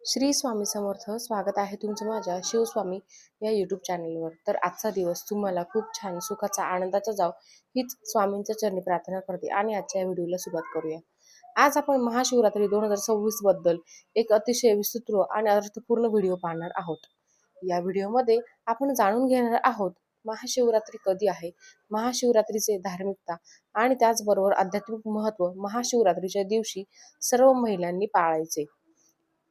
श्री स्वामी समर्थ. स्वागत आहे तुमचं माझ्या शिवस्वामी या यूट्यूब चॅनलवर. तर आजचा दिवस तुम्हाला खूप छान सुखाचा आनंदाचा जाव हीच स्वामींच्या चरणी प्रार्थना करते आणि आजच्या या व्हिडिओला सुरुवात करूया. आज आपण महाशिवरात्री 2026 बद्दल एक अतिशय विस्तृत आणि अर्थपूर्ण व्हिडिओ पाहणार आहोत. या व्हिडिओमध्ये आपण जाणून घेणार आहोत महाशिवरात्री कधी आहे, महाशिवरात्रीचे धार्मिकता आणि त्याचबरोबर आध्यात्मिक महत्त्व. महाशिवरात्रीच्या दिवशी सर्व महिलांनी पाळायचे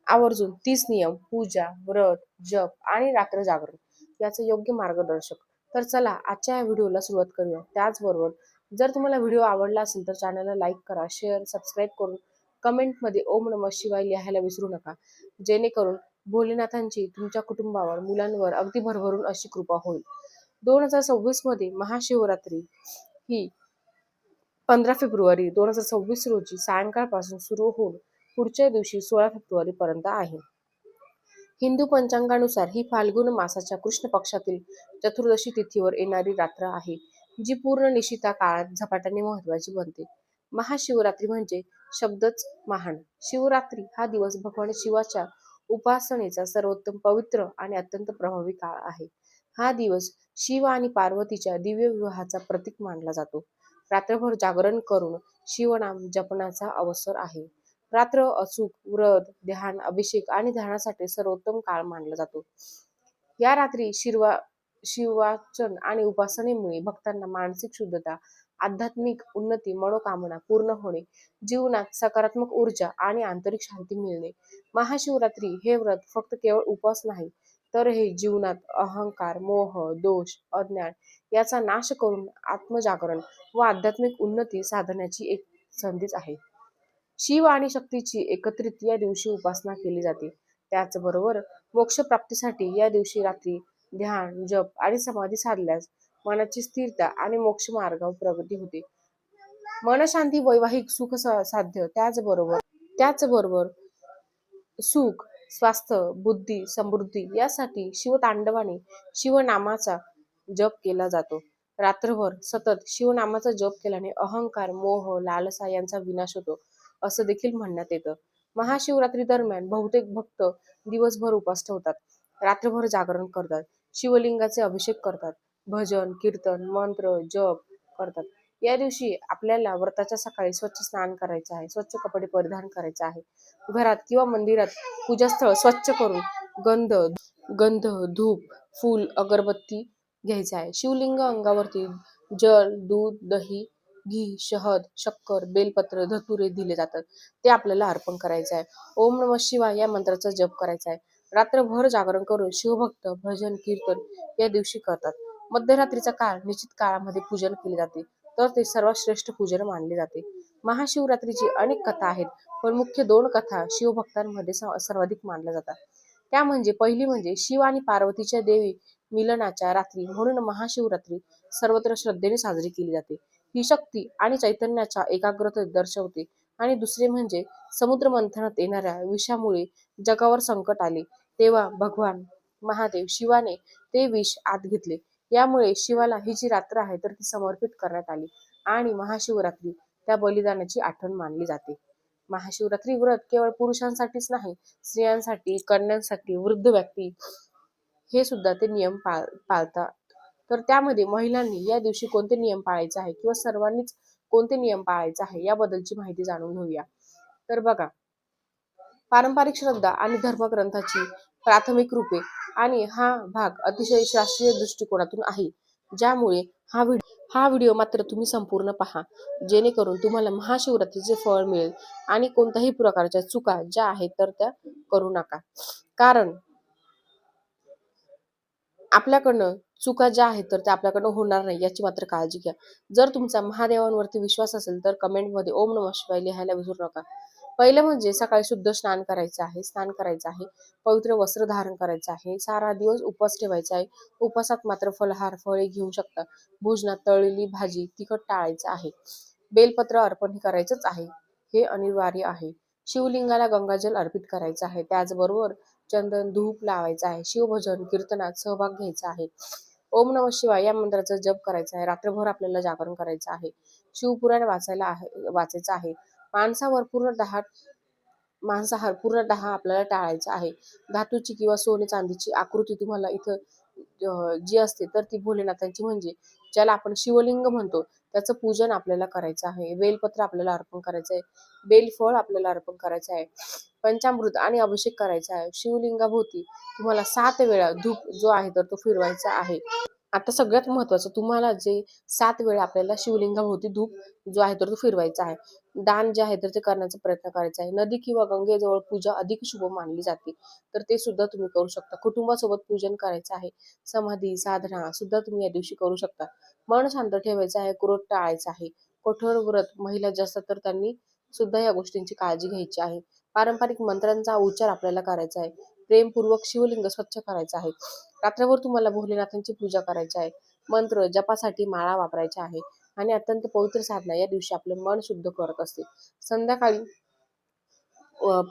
आवर्जून 30 नियम, पूजा, व्रत, जप आणि रात्र जागरण याचं योग्य मार्गदर्शक. तर चला आजच्या या व्हिडिओला सुरुवात करूया. त्याचबरोबर जर तुम्हाला व्हिडिओ आवडला असेल तर चॅनलला लाईक करा, शेअर, सबस्क्राईब करून कमेंटमध्ये ओम नमः शिवाय लिहायला विसरू नका, जेणेकरून भोलेनाथांची तुमच्या कुटुंबावर, मुलांवर अगदी भरभरून अशी कृपा होईल. 2026 मध्ये महाशिवरात्री ही 15 फेब्रुवारी 2026 रोजी सायंकाळपासून सुरू होऊन पुढच्या दिवशी 16 फेब्रुवारी पर्यंत आहे. हिंदू पंचांगानुसार ही फाल्गुन मासाच्या कृष्ण पक्षातील चतुर्दशी तिथीवर येणारी रात्र आहे, जी पूर्ण निशिता काळात झपाट्याने महत्वाची बनते. महाशिवरात्री म्हणजे शब्दच महान. शिवरात्री हा दिवस भगवान शिवाच्या उपासनेचा सर्वोत्तम, पवित्र आणि अत्यंत प्रभावी काळ आहे. हा दिवस शिव आणि पार्वतीच्या दिव्य विवाहाचा प्रतीक मानला जातो. रात्रभर जागरण करून शिवनाम जपण्याचा अवसर आहे. रात्र अचूक व्रत, ध्यान, अभिषेक आणि ध्यानासाठी सर्वोत्तम काळ मानला जातो. या रात्री शिवाचन आणि उपासनेमुळे भक्तांना मानसिक शुद्धता, आध्यात्मिक उन्नती, मनोकामना पूर्ण होणे, जीवनात सकारात्मक ऊर्जा आणि आंतरिक शांती मिळणे. महाशिवरात्री हे व्रत फक्त केवळ उपवास नाही, तर हे जीवनात अहंकार, मोह, दोष, अज्ञान याचा नाश करून आत्मजागरण व आध्यात्मिक उन्नती साधण्याची एक संधीच आहे. शिव आणि शक्तीची एकत्रित या दिवशी उपासना केली जाते. त्याचबरोबर मोक्षप्राप्तीसाठी या दिवशी रात्री ध्यान, जप आणि समाधी साधल्यास मनाची स्थिरता आणि मोक्ष मार्गावर प्रगती होते. मनशांती, वैवाहिक सुख साध्य, त्याचबरोबर सुख, स्वास्थ्य, बुद्धी, समृद्धी यासाठी शिवतांडवाने शिवनामाचा जप केला जातो. रात्रभर सतत शिवनामाचा जप केल्याने अहंकार, मोह, लालसा यांचा विनाश होतो, असं देखील म्हणण्यात येतं. महाशिवरात्री दरम्यान बहुतेक भक्त दिवसभर उपास ठेवतात, रात्रभर जागरण करतात, शिवलिंगाचे अभिषेक करतात, भजन, कीर्तन, मंत्र, जप करतात. या दिवशी आपल्याला व्रताच्या सकाळी स्वच्छ स्नान करायचे आहे, स्वच्छ कपडे परिधान करायचे आहे. घरात किंवा मंदिरात पूजास्थळ स्वच्छ करून गंध, धूप, फूल, अगरबत्ती घ्यायचे आहे. शिवलिंग अंगावरती जल, दूध, दही, घी, शहद, शक्कर, बेलपत्र, धतुरे दिले जातात, ते आपल्याला अर्पण करायचे आहे. ओम नमः शिवाय या मंत्राचा जप करायचा आहे. रात्रभर जागरण करून शिवभक्त भजन, कीर्तन या दिवशी करतात. मध्यरात्रीचा काळ निश्चित काळामध्ये पूजन केले जाते, तर ते सर्वात श्रेष्ठ पूजन मानले जाते. महाशिवरात्रीची अनेक कथा आहेत, पण मुख्य 2 कथा शिवभक्तांमध्ये सर्वाधिक मानल्या जातात. त्या म्हणजे पहिली म्हणजे शिव आणि पार्वतीच्या देवी मिलनाच्या रात्री म्हणून महाशिवरात्री सर्वत्र श्रद्धेने साजरी केली जाते. ही शक्ती आणि चैतन्याच्या एकाग्रता दर्शवते. आणि दुसरे म्हणजे समुद्र मंथनात येणाऱ्या विषामुळे जगावर संकट आले, तेव्हा भगवान महादेव शिवाने ते विष आत घेतले. यामुळे शिवाला ही जी रात्र आहे तर ती समर्पित करण्यात आली आणि महाशिवरात्री त्या बलिदानाची आठवण मानली जाते. महाशिवरात्री व्रत केवळ पुरुषांसाठीच नाही, स्त्रियांसाठी, कन्यांसाठी, वृद्ध व्यक्ती हे सुद्धा ते नियम पाळतात. तर त्यामध्ये महिलांनी या दिवशी कोणते नियम पाळायचे आहे किंवा सर्वांनीच कोणते नियम पाळायचे आहे याबद्दलची माहिती जाणून घेऊया. तर बघा, पारंपरिक श्रद्धा आणि धर्मग्रंथाची प्राथमिक रूपे आणि हा भाग अतिशय शास्त्रीय दृष्टिकोनातून आहे, ज्यामुळे हा व्हिडिओ मात्र तुम्ही संपूर्ण पहा, जेणेकरून तुम्हाला महाशिवरात्रीचे फळ मिळेल आणि कोणत्याही प्रकारच्या चुका ज्या आहेत तर त्या करू नका. कारण आपल्याकडनं चुका ज्या आहेत तर त्या आपल्याकडनं होणार नाही याची मात्र काळजी घ्या. जर तुमचा महादेवांवरती विश्वास असेल तर कमेंटमध्ये ओम नमः शिवाय लिहायला विसरू नका. पहिलं म्हणजे सकाळी शुद्ध स्नान करायचं आहे, पवित्र वस्त्र धारण करायचं आहे, सारा दिवस उपवास ठेवायचा आहे. उपवासात मात्र फलहार, फळे घेऊ शकता. भोजनात तळलेली भाजी, तिखट टाळायचं आहे. बेलपत्र अर्पण करायचंच आहे, हे अनिवार्य आहे. शिवलिंगाला गंगाजल अर्पित करायचं आहे. त्याचबरोबर चंदन, धूप लावायचं आहे. शिवभजन, कीर्तनात सहभाग घ्यायचा आहे. ओम नमः शिवाय या मंत्राचा जप करायचा आहे. रात्रभर आपल्याला जागरण करायचं आहे. शिवपुराण वाचायचं आहे. माणसावर पूर्ण मांसाहार पूर्णतः आपल्याला टाळायचा आहे. धातूची किंवा सोने चांदीची आकृती तुम्हाला इथं जी असते तर ती भोलेनाथांची म्हणजे ज्याला आपण शिवलिंग म्हणतो त्याचं पूजन आपल्याला करायचं आहे. बेलपत्र आपल्याला अर्पण करायचं आहे. बेलफळ आपल्याला अर्पण करायचं आहे. पंचामृत आणि अभिषेक करायचा आहे. शिवलिंगाभोवती तुम्हाला 7 वेळा धूप जो आहे तर तो फिरवायचा आहे. आता सगळ्यात महत्त्वाचं तुम्हाला जे 7 वेळा आपल्याला शिवलिंगाभोवती धूप जो आहे तर तो फिरवायचा आहे. दान जे आहे तर ते करण्याचा प्रयत्न करायचा आहे. नदी किंवा गंगेजवळ पूजा अधिक शुभ मानली जाते. तर ते सुद्धा तुम्ही करू शकता. कुटुंबासोबत पूजन करायचं आहे. समाधी, साधना सुद्धा तुम्ही या दिवशी करू शकता. मन शांत ठेवायचं आहे. क्रोध टाळायचा आहे. कठोर व्रत महिला जे असतात तर त्यांनी सुद्धा या गोष्टींची काळजी घ्यायची आहे. पारंपरिक मंत्रांचा उच्चार आपल्याला करायचा आहे. प्रेमपूर्वक शिवलिंग स्वच्छ करायचं आहे. रात्रभर तुम्हाला भोलेनाथांची पूजा करायची आहे. मंत्र जपासाठी माळा वापरायच्या आहे आणि अत्यंत पवित्र साधना या दिवशी आपलं मन शुद्ध करत असते. संध्याकाळी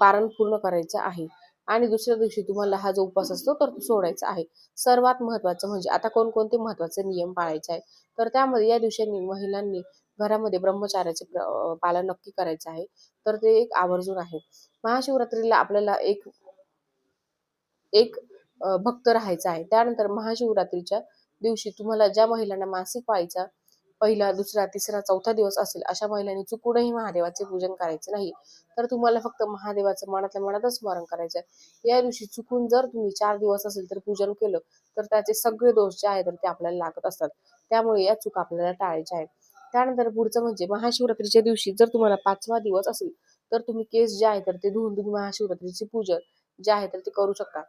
पारण पूर्ण करायचं आहे आणि दुसऱ्या दिवशी तुम्हाला हा जो उपवास असतो तर तो सोडायचा आहे. सर्वात महत्त्वाचं म्हणजे आता कोणकोणते महत्त्वाचे नियम पाळायचे आहे तर त्यामध्ये या दिवशी महिलांनी घरामध्ये ब्रह्मचार्याचे पालन नक्की करायचं आहे. तर ते एक आवर्जून आहे. महाशिवरात्रीला आपल्याला एक एक भक्त राहायचा आहे. त्यानंतर महाशिवरात्रीच्या दिवशी तुम्हाला ज्या महिलांना मासिक पाळीचा पहिला, दुसरा, तिसरा, चौथा दिवस असेल अशा महिलांनी चुकूनही महादेवाचे पूजन करायचे नाही. तर तुम्हाला फक्त महादेवाचं मनातल्या मनातच स्मरण करायचं आहे. या दिवशी चुकून जर तुम्ही 4 दिवस असेल तर पूजन केलं तर त्याचे सगळे दोष जे आहेत तर ते आपल्याला लागत असतात. त्यामुळे या चूक आपल्याला टाळायच्या आहेत. त्यानंतर पुढचं म्हणजे महाशिवरात्रीच्या दिवशी जर तुम्हाला 5वा दिवस असेल तर तुम्ही केस जे आहे तर ते धुवून तुम्ही महाशिवरात्रीचे पूजन जे आहे तर ते करू शकता.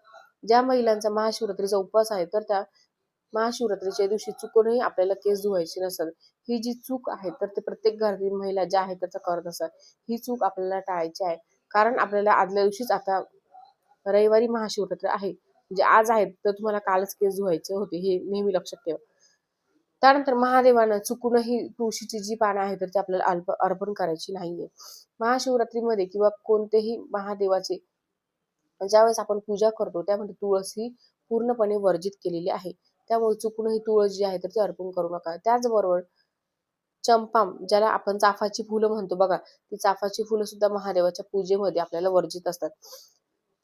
ज्या महिलांचा महाशिवरात्रीचा उपवास आहे तर त्या महाशिवरात्रीच्या दिवशी चुकूनही आपल्याला केस धुवायचे नसतात. ही जी चूक आहे तर ते प्रत्येक घरातील महिला ज्या आहेत त्या करत असतात. ही चूक आपल्याला टाळायची आहे. कारण आपल्याला आदल्या दिवशीच आता रविवारी महाशिवरात्र आहे. म्हणजे आज आहे तर तुम्हाला कालच केस धुवायचे होते हे नेहमी लक्षात ठेवा. त्यानंतर महादेवानं चुकूनही तुळशीची जी पानं आहेत तर ती आपल्याला अर्पण करायची नाहीये. महाशिवरात्रीमध्ये किंवा कोणतेही महादेवाचे ज्यावेळेस आपण पूजा करतो त्यामध्ये तुळस ही पूर्णपणे वर्जित केलेली आहे. त्यामुळे चुकूनही तुळस जी आहे तर ती अर्पण करू नका. त्याचबरोबर चंपा ज्याला आपण चाफाची फुलं म्हणतो बघा, ती चाफाची फुलं सुद्धा महादेवाच्या पूजेमध्ये आपल्याला वर्जित असतात.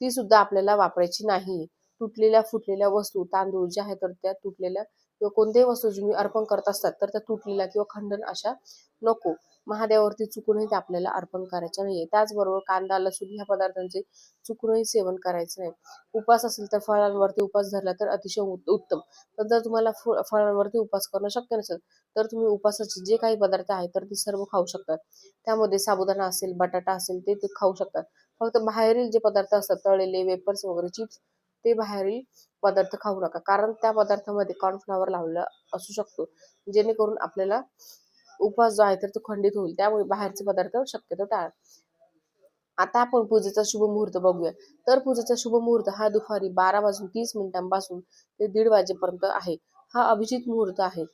ती सुद्धा आपल्याला वापरायची नाही. तुटलेल्या फुटलेल्या वस्तू, तांदूळ जे आहे तर त्या तुटलेल्या किंवा कोणत्याही वस्तू तुम्ही अर्पण करत असतात तर त्या तुटलेल्या किंवा खंडन अशा नको. महादेवावरती चुकूनही ते आपल्याला अर्पण करायचं नाहीये. त्याचबरोबर कांदा, लसूण ह्या पदार्थांचे चुकूनही सेवन करायचं नाही. उपवास असेल तर फळांवरती उपवास धरला तर अतिशय उत्तम. पण जर तुम्हाला फळांवरती उपवास करणं शक्य नसेल तर तुम्ही उपवासाचे जे काही पदार्थ आहेत तर ते सर्व खाऊ शकतात. त्यामध्ये साबुदाणा असेल, बटाटा असेल ते खाऊ शकतात. फक्त बाहेरील जे पदार्थ असतात तळलेले, वेफर्स वगैरे, चिप्स ते बाहेरील पदार्थ खाऊ नका. कारण त्या पदार्थामध्ये कॉर्नफ्लॉवर लावलेला असू शकतो. जेणेकरून आपल्याला उपवास जो आहे तर तो खंडित होईल. त्यामुळे बाहेरचे पदार्थ शक्यतो टाळा. आता आपण पूजेचा शुभ मुहूर्त बघूया. तर पूजेचा शुभ मुहूर्त हा दुपारी 12:30 ते 1:30 वाजेपर्यंत आहे. हा अभिजित मुहूर्त आहे.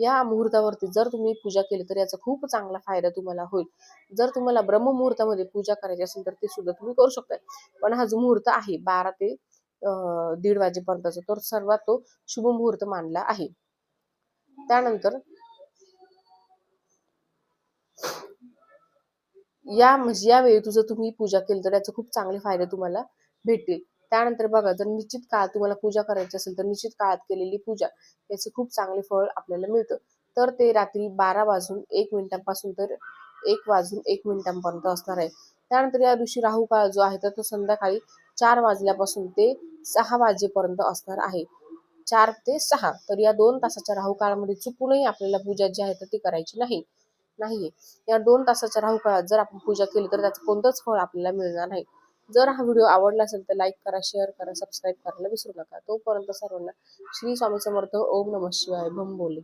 या मुहूर्तावरती जर तुम्ही पूजा केली तर याचा खूप चांगला फायदा तुम्हाला होईल. जर तुम्हाला ब्रह्ममुहूर्तामध्ये पूजा करायची असेल तर ते सुद्धा तुम्ही करू शकता. पण हा जो मुहूर्त आहे 12 ते 1:30 वाजेपर्यंतचा तर सर्वात तो शुभ मुहूर्त मानला आहे. त्यानंतर यावेळी तुझं तुम्ही पूजा केली तर याचे खूप चांगले फायदे तुम्हाला भेटतील. त्यानंतर बघा जर निश्चित काळ तुम्हाला पूजा करायची असेल तर निश्चित काळात केलेली पूजा याचे खूप चांगले फळ आपल्याला मिळतं. तर ते रात्री 12:01 तर 1:01 असणार आहे. त्यानंतर या दिवशी राहू काळ जो आहे तर तो संध्याकाळी 4 वाजल्यापासून ते 6 वाजेपर्यंत असणार आहे. 4 ते 6 तर या 2 तासाच्या राहू काळामध्ये चुकूनही आपल्याला पूजा जी आहे तर ती करायची नाहीये. या 2 तासाच्या राहू काळात जर आपण पूजा केली तर त्याचं कोणतंच फळ आपल्याला मिळणार नाही. जर हा व्हिडिओ आवडला असेल तर लाईक करा, शेअर करा, सबस्क्राईब करायला विसरू नका. तोपर्यंत सर्वांना श्री स्वामी समर्थ. ओम नमः शिवाय. भम बोले.